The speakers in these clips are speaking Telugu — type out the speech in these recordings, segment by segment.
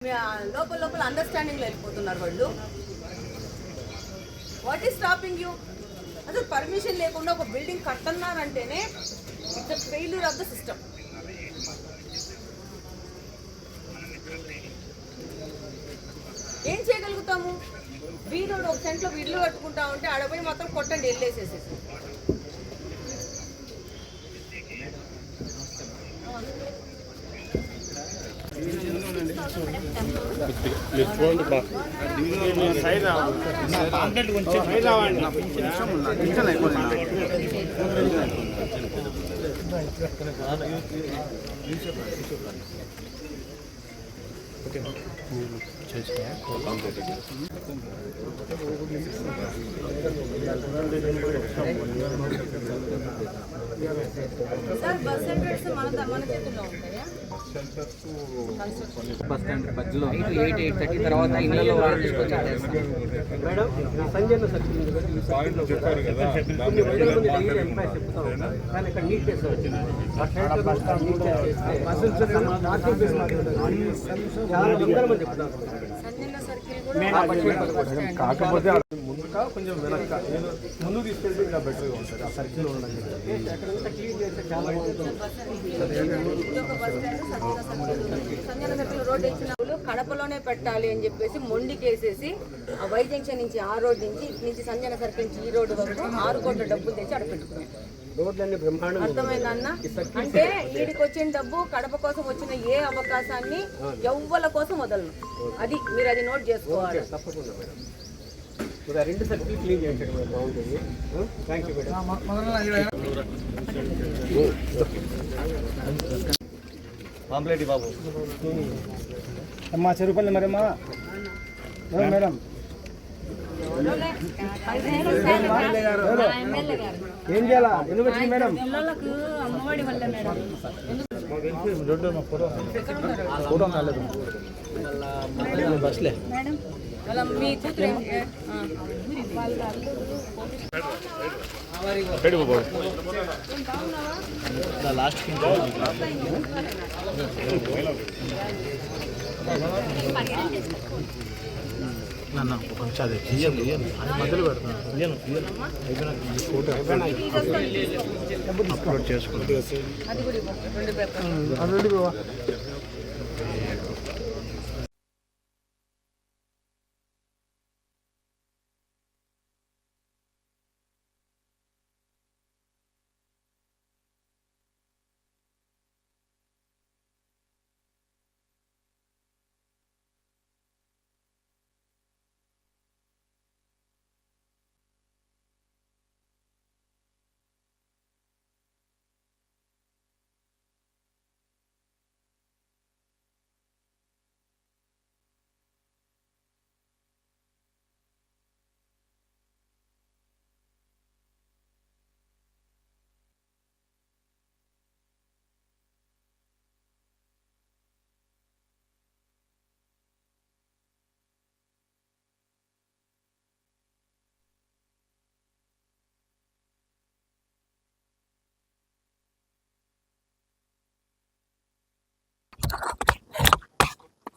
లోపల లోపల అండర్స్టాండింగ్లో వెళ్ళిపోతున్నారు వాళ్ళు. What is stopping you? అసలు పర్మిషన్ లేకుండా ఒక బిల్డింగ్ కట్టన్నారంటేనే it's a failure of the system. ఏం చేయగలుగుతాము? వీధుడు ఒక సెంట్లో ఇల్లు కట్టుకుంటా ఉంటే ఆడపోయి మొత్తం కొట్టండి వెళ్ళేసేసేసి. సార్ బస్ సెంటర్స్ మన చేతుల్లో ఉంటాయా? బస్ స్టాండ్ మధ్యలో 8:30 తర్వాత ఇళ్లలో తీసుకొచ్చి కాకపోతే ముందుగా కొంచెం వెనక ముందు తీసుకెళ్తే ఇంకా బెటర్గా ఉంటుంది. ఆ సర్కిల్ కడపలోనే పెట్టాలి అని చెప్పేసి మొండికేసేసి ఆ వై జంక్షన్ నుంచి ఆ రోడ్ నుంచి సంజన సర్కిల్ నుంచి ఈ రోడ్డు వరకు 6 కోట్ల డబ్బులు తెచ్చి అక్కడ పెట్టుకున్నాం. అర్థమైందన్న? అంటే వీడికి వచ్చిన డబ్బు కడప కోసం వచ్చిన ఏ అవకాశాన్ని ఎవ్వల కోసం వదలను. అది మీరు అది నోట్ చేసుకోవాలి. తప్పకుండా మేడం. రెండు సర్కిల్ క్లీన్ చేయించడం బాగుంటుంది. Thank you madam. పాంప్లెట్ బాబు అమ్మా చెరుపల్లి మరమ్మా మేడం ఏం చేయాలా? ఎందుకు వచ్చింది మేడం? బస్లే మీ కూతురు లాస్ట్ కొంచెం అది మొదలు పెడతాను ఫోటో అప్లోడ్ చేసుకుంటే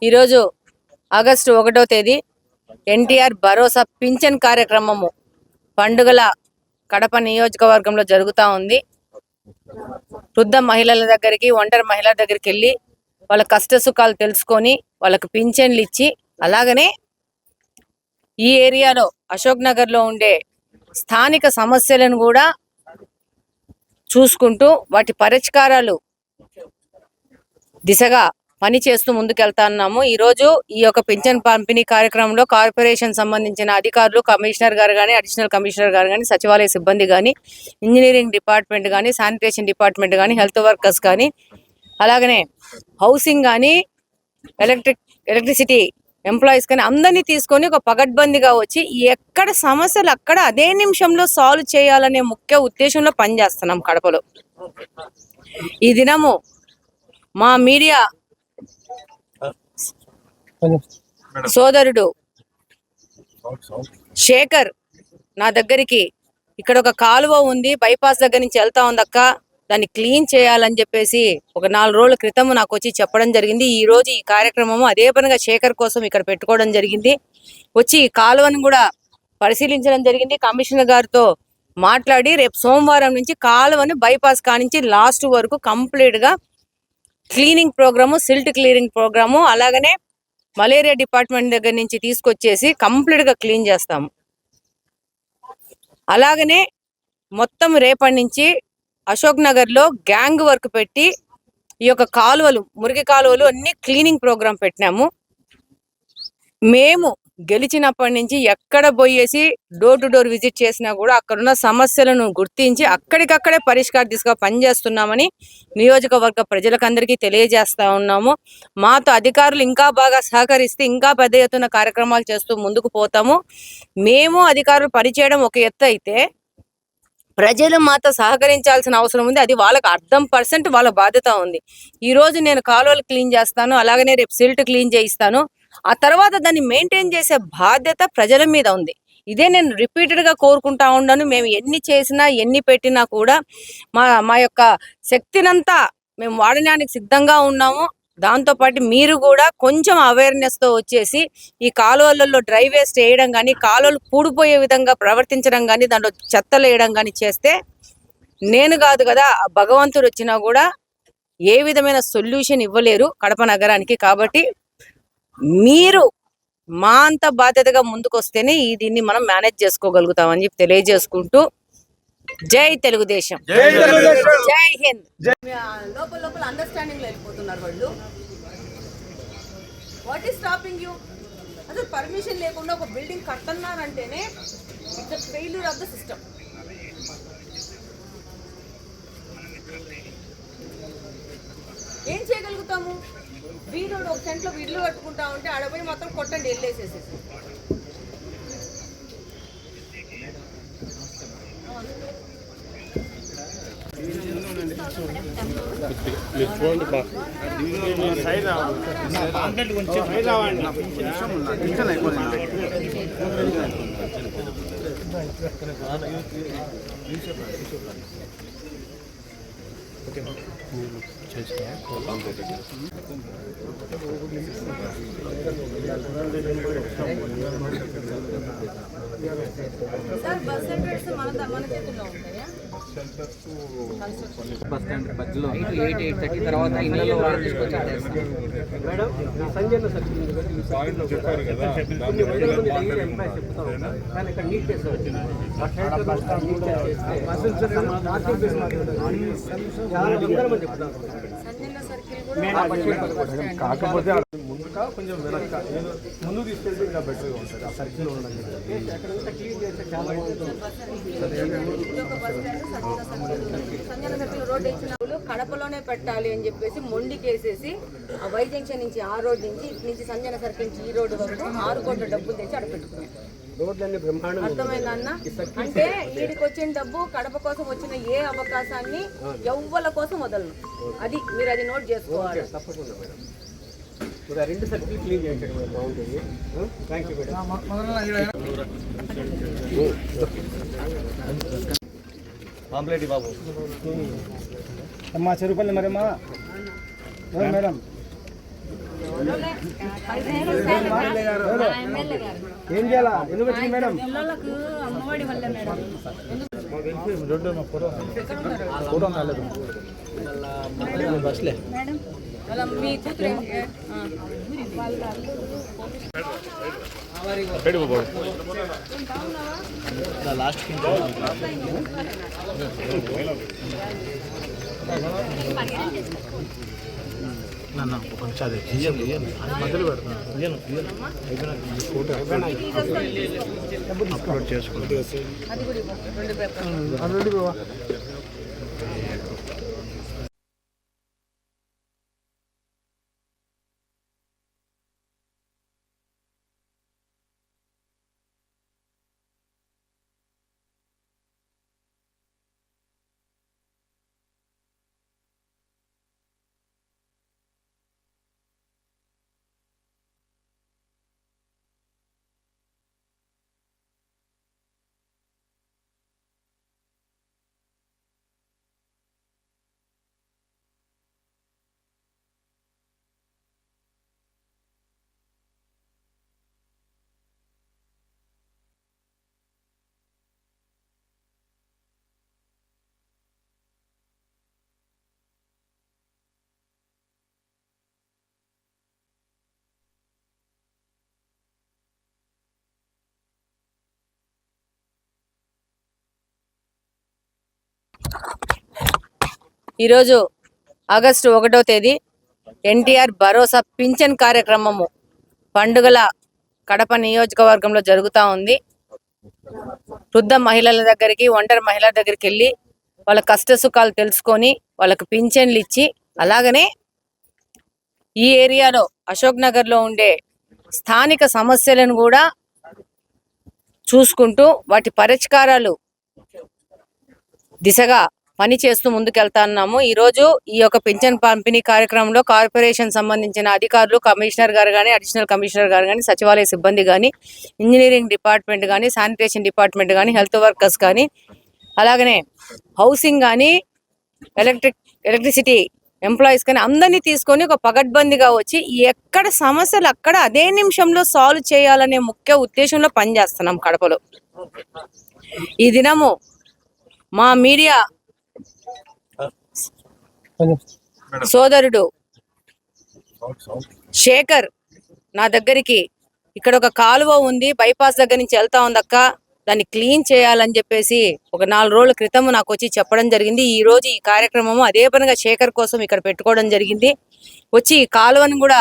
ఈరోజు ఆగస్టు 1వ తేదీ ఎన్టీఆర్ భరోసా పింఛన్ కార్యక్రమము పండుగల కడప నియోజకవర్గంలో జరుగుతూ ఉంది. వృద్ధ మహిళల దగ్గరికి, ఒంటరి మహిళల దగ్గరికి వెళ్ళి వాళ్ళ కష్ట సుఖాలు తెలుసుకొని వాళ్ళకు పింఛన్లు ఇచ్చి, అలాగనే ఈ ఏరియాలో అశోక్ నగర్లో ఉండే స్థానిక సమస్యలను కూడా చూసుకుంటూ వాటి పరిష్కారాలు దిశగా పని చేస్తూ ముందుకెళ్తున్నాము. ఈరోజు ఈ యొక్క పింఛన్ పంపిణీ కార్యక్రమంలో కార్పొరేషన్ సంబంధించిన అధికారులు, కమిషనర్ గారు కానీ, అడిషనల్ కమిషనర్ గారు కానీ, సచివాలయ సిబ్బంది కానీ, ఇంజనీరింగ్ డిపార్ట్మెంట్ కానీ, శానిటేషన్ డిపార్ట్మెంట్ కానీ, హెల్త్ వర్కర్స్ కానీ, అలాగనే హౌసింగ్ కానీ, ఎలక్ట్రిసిటీ ఎంప్లాయీస్ కానీ అందరినీ తీసుకొని ఒక పగడ్బందీగా వచ్చి ఎక్కడ సమస్యలు అక్కడ అదే నిమిషంలో సాల్వ్ చేయాలనే ముఖ్య ఉద్దేశంలో పనిచేస్తున్నాం కడపలో. ఈ దినము మా మీడియా సోదరుడు శేఖర్ నా దగ్గరికి ఇక్కడ ఒక కాలువ ఉంది, బైపాస్ దగ్గర నుంచి వెళ్తా ఉంది అక్క, దాన్ని క్లీన్ చేయాలని చెప్పేసి ఒక 4 రోజుల క్రితం నాకు వచ్చి చెప్పడం జరిగింది. ఈ రోజు ఈ కార్యక్రమము అదే పనిగా శేఖర్ కోసం ఇక్కడ పెట్టుకోవడం జరిగింది. వచ్చి ఈ కాలువను కూడా పరిశీలించడం జరిగింది. కమిషనర్ గారితో మాట్లాడి రేపు సోమవారం నుంచి కాలువను బైపాస్ కానించి లాస్ట్ వరకు కంప్లీట్ గా cleaning program, silt clearing program, అలాగనే మలేరియా డిపార్ట్మెంట్ దగ్గర నుంచి తీసుకొచ్చేసి కంప్లీట్ గా క్లీన్ చేస్తాము. అలాగనే మొత్తం రేపటి నుంచి అశోక్ నగర్ లో గ్యాంగ్ వర్క్ పెట్టి ఈ యొక్క కాలువలు, మురికి కాలువలు అన్ని క్లీనింగ్ ప్రోగ్రామ్ పెట్టినాము. మేము గెలిచినప్పటి నుంచి ఎక్కడ పోయేసి డోర్ టు డోర్ విజిట్ చేసినా కూడా అక్కడున్న సమస్యలను గుర్తించి అక్కడికక్కడే పరిష్కార దిశగా పనిచేస్తున్నామని నియోజకవర్గ ప్రజలకందరికీ తెలియజేస్తా ఉన్నాము. మాతో అధికారులు ఇంకా బాగా సహకరిస్తే ఇంకా పెద్ద ఎత్తున కార్యక్రమాలు చేస్తూ ముందుకు పోతాము. మేము అధికారులు పనిచేయడం ఒక ఎత్తు అయితే ప్రజలు మాతో సహకరించాల్సిన అవసరం ఉంది. అది వాళ్ళకి 100% వాళ్ళ బాధ్యత ఉంది. ఈ రోజు నేను కాలువలు క్లీన్ చేస్తాను, అలాగనే రేపు సిల్ట్ క్లీన్ చేయిస్తాను. ఆ తర్వాత దాన్ని మెయింటైన్ చేసే బాధ్యత ప్రజల మీద ఉంది. ఇదే నేను రిపీటెడ్ గా కోరుకుంటా ఉన్నాను. మేము ఎన్ని చేసినా ఎన్ని పెట్టినా కూడా మా యొక్క శక్తినంతా మేము వాడడానికి సిద్ధంగా ఉన్నాము. దాంతో పాటు మీరు కూడా కొంచెం అవేర్నెస్ తో వచ్చేసి ఈ కాలువలలో డ్రై వేస్ట్ వేయడం కానీ, కాలువలు కూడిపోయే విధంగా ప్రవర్తించడం కానీ, దాంట్లో చెత్తలు వేయడం కానీ చేస్తే నేను కాదు కదా, భగవంతుడు వచ్చినా కూడా ఏ విధమైన సొల్యూషన్ ఇవ్వలేరు కడప నగరానికి. కాబట్టి మీరు మా అంత బాధ్యతగా ముందుకు వస్తేనే దీన్ని మనం మేనేజ్ చేసుకోగలుగుతామని చెప్పి తెలియజేసుకుంటూ జై తెలుగుదేశం, జై హింద్. లోపల లోపల అండర్స్టాండింగ్ లో వెళ్ళిపోతున్నారు వాళ్ళు. What is stopping you? అసలు పర్మిషన్ లేకుండా ఒక బిల్డింగ్ కట్టన్నారంటేనే it's failure of the system. ఏం చేయగలుగుతాము? వీడు ఒక సెంట్లో ఇల్లు కట్టుకుంటా ఉంటే ఆడపోయి మాత్రం కొట్టండి వెళ్ళేసేసేసి. సార్ బస్ సెంటర్స్ మన చేతుల్లో ఉంటాయా? బస్ స్టాండ్ మధ్యలో 8:30 తర్వాత ఇళ్ళలో తీసుకొచ్చి ఆడేస్తాం. మేడం సంజయ్ సర్కిల్ ఉంది కదా, ఈ సర్కిల్లో చెప్పారు కదా, కొన్ని వందల మంది డైలీ ఎంప్లాయీస్ చెప్తా ఉంటారు. కానీ ఇక్కడ నీట్ చేస్తారు. ఆ సైడ్ బస్ స్టాండ్ నీట్ చేస్తే కాకపోతే ముందుగా కొంచెం వెనక ముందు తీసుకెళ్తే ఇంకా బెటర్గా ఉంటుంది. ఆ సర్కిల్ ఉండడం క్లీన్ చేస్తే చాలా బాగుంటుంది. రోడ్ ఇచ్చిన కడపలోనే పెట్టాలి అని చెప్పేసి మొండికేసేసి ఆ వై జంక్షన్ నుంచి ఆ రోడ్ నుంచి ఇటు నుంచి సంజన సర్కిల్ నుంచి ఈ రోడ్డు వరకు 6 కోట్ల డబ్బులు తెచ్చి అక్కడ పెట్టుకున్నాం. రోడ్లన్నీ బ్రహ్మాండం. అర్థమైందన్న? అంటే వీడికి వచ్చిన డబ్బు కడప కోసం వచ్చిన ఏ అవకాశాన్ని ఎవ్వల కోసం వదలను. అది మీరు అది నోట్ చేసుకోవాలి. తప్పకుండా మేడం. రెండు సర్కిల్ క్లీన్ చేయించడం బాగుంటుంది. Thank you madam. పాంప్లెట్ బాబు అమ్మా చెరుపల్లి మరమ్మా మేడం ఏం చేయాలా? ఎందుకు వచ్చింది మేడం? బస్లే మీ కూతురు లాస్ట్ కొంచెం మధ్యలో పెడతాను ఫోటో అప్లోడ్ చేసుకుంటాను. ఈరోజు ఆగస్టు 1వ తేదీ ఎన్టీఆర్ భరోసా పింఛన్ కార్యక్రమము పండుగల కడప నియోజకవర్గంలో జరుగుతూ ఉంది. వృద్ధ మహిళల దగ్గరికి, ఒంటరి మహిళల దగ్గరికి వెళ్ళి వాళ్ళ కష్ట సుఖాలు తెలుసుకొని వాళ్ళకు పింఛన్లు ఇచ్చి, అలాగనే ఈ ఏరియాలో అశోక్ నగర్లో ఉండే స్థానిక సమస్యలను కూడా చూసుకుంటూ వాటి పరిష్కారాలు దిశగా పని చేస్తూ ముందుకెళ్తున్నాము. ఈరోజు ఈ యొక్క పింఛన్ పంపిణీ కార్యక్రమంలో కార్పొరేషన్ సంబంధించిన అధికారులు, కమిషనర్ గారు కానీ, అడిషనల్ కమిషనర్ గారు కానీ, సచివాలయ సిబ్బంది కానీ, ఇంజనీరింగ్ డిపార్ట్మెంట్ కానీ, శానిటేషన్ డిపార్ట్మెంట్ కానీ, హెల్త్ వర్కర్స్ కానీ, అలాగనే హౌసింగ్ కానీ, ఎలక్ట్రిసిటీ ఎంప్లాయీస్ కానీ అందరినీ తీసుకొని ఒక పగడ్బందీగా వచ్చి ఎక్కడ సమస్యలు అక్కడ అదే నిమిషంలో సాల్వ్ చేయాలనే ముఖ్య ఉద్దేశంలో పనిచేస్తున్నాం కడపలో. ఈ దినము మా మీడియా సోదరుడు శేఖర్ నా దగ్గరికి, ఇక్కడ ఒక కాలువ ఉంది, బైపాస్ దగ్గర నుంచి వెళ్తా ఉంది అక్క, దాన్ని క్లీన్ చేయాలని చెప్పేసి ఒక 4 రోజుల క్రితం నాకు వచ్చి చెప్పడం జరిగింది. ఈ రోజు ఈ కార్యక్రమము అదే పనిగా శేఖర్ కోసం ఇక్కడ పెట్టుకోవడం జరిగింది. వచ్చి ఈ కాలువను కూడా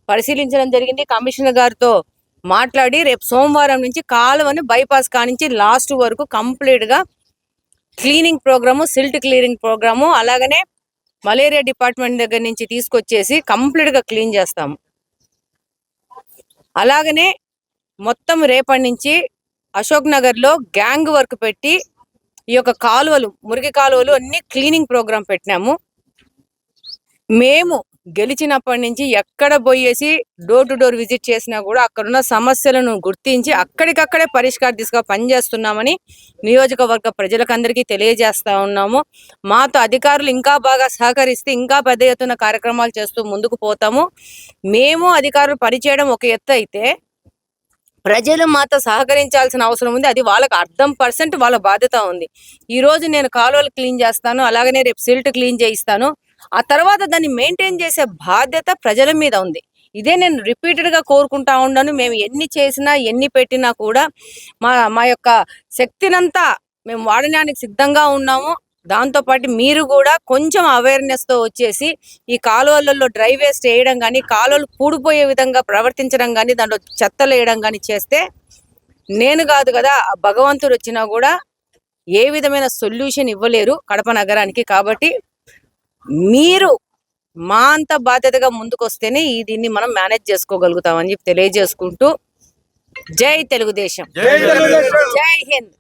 పరిశీలించడం జరిగింది. కమిషనర్ గారితో మాట్లాడి రేపు సోమవారం నుంచి కాలువను బైపాస్ కానించి లాస్ట్ వరకు కంప్లీట్ గా cleaning program, silt cleaning program, అలాగనే మలేరియా డిపార్ట్మెంట్ దగ్గర నుంచి తీసుకొచ్చేసి కంప్లీట్ గా క్లీన్ చేస్తాము. అలాగనే మొత్తం రేపటి నుంచి అశోక్ నగర్ లో గ్యాంగ్ వర్క్ పెట్టి ఈ యొక్క కాలువలు, మురికి కాలువలు అన్ని క్లీనింగ్ ప్రోగ్రామ్ పెట్టినాము. మేము గెలిచినప్పటి నుంచి ఎక్కడ పోయేసి డోర్ టు డోర్ విజిట్ చేసినా కూడా అక్కడున్న సమస్యలను గుర్తించి అక్కడికక్కడే పరిష్కార దిశగా పనిచేస్తున్నామని నియోజకవర్గ ప్రజలకందరికీ తెలియజేస్తా ఉన్నాము. మాతో అధికారులు ఇంకా బాగా సహకరిస్తే ఇంకా పెద్ద ఎత్తున కార్యక్రమాలు చేస్తూ ముందుకు పోతాము. మేము అధికారులు పనిచేయడం ఒక ఎత్తు అయితే ప్రజలు మాతో సహకరించాల్సిన అవసరం ఉంది. అది వాళ్ళకి 100% వాళ్ళ బాధ్యత ఉంది. ఈ రోజు నేను కాలువలు క్లీన్ చేస్తాను, అలాగనే రేపు సిల్ట్ క్లీన్ చేయిస్తాను. ఆ తర్వాత దాన్ని మెయింటైన్ చేసే బాధ్యత ప్రజల మీద ఉంది. ఇదే నేను రిపీటెడ్ గా కోరుకుంటా ఉన్నాను. మేము ఎన్ని చేసినా, ఎన్ని పెట్టినా కూడా మా యొక్క శక్తినంతా మేము వాడడానికి సిద్ధంగా ఉన్నాము. దాంతోపాటు మీరు కూడా కొంచెం అవేర్నెస్ తో వచ్చేసి ఈ కాలువలలో డ్రై వేస్ట్ వేయడం కానీ, కాలువలు పూడిపోయే విధంగా ప్రవర్తించడం కానీ, దాంట్లో చెత్తలు వేయడం కానీ చేస్తే నేను కాదు కదా, భగవంతుడు వచ్చినా కూడా ఏ విధమైన సొల్యూషన్ ఇవ్వలేరు కడప నగరానికి. కాబట్టి మీరు మా అంత బాధ్యతగా ముందుకొస్తేనే దీన్ని మనం మేనేజ్ చేసుకోగలుగుతామని చెప్పి తెలియజేసుకుంటూ జై తెలుగుదేశం, జై హింద్.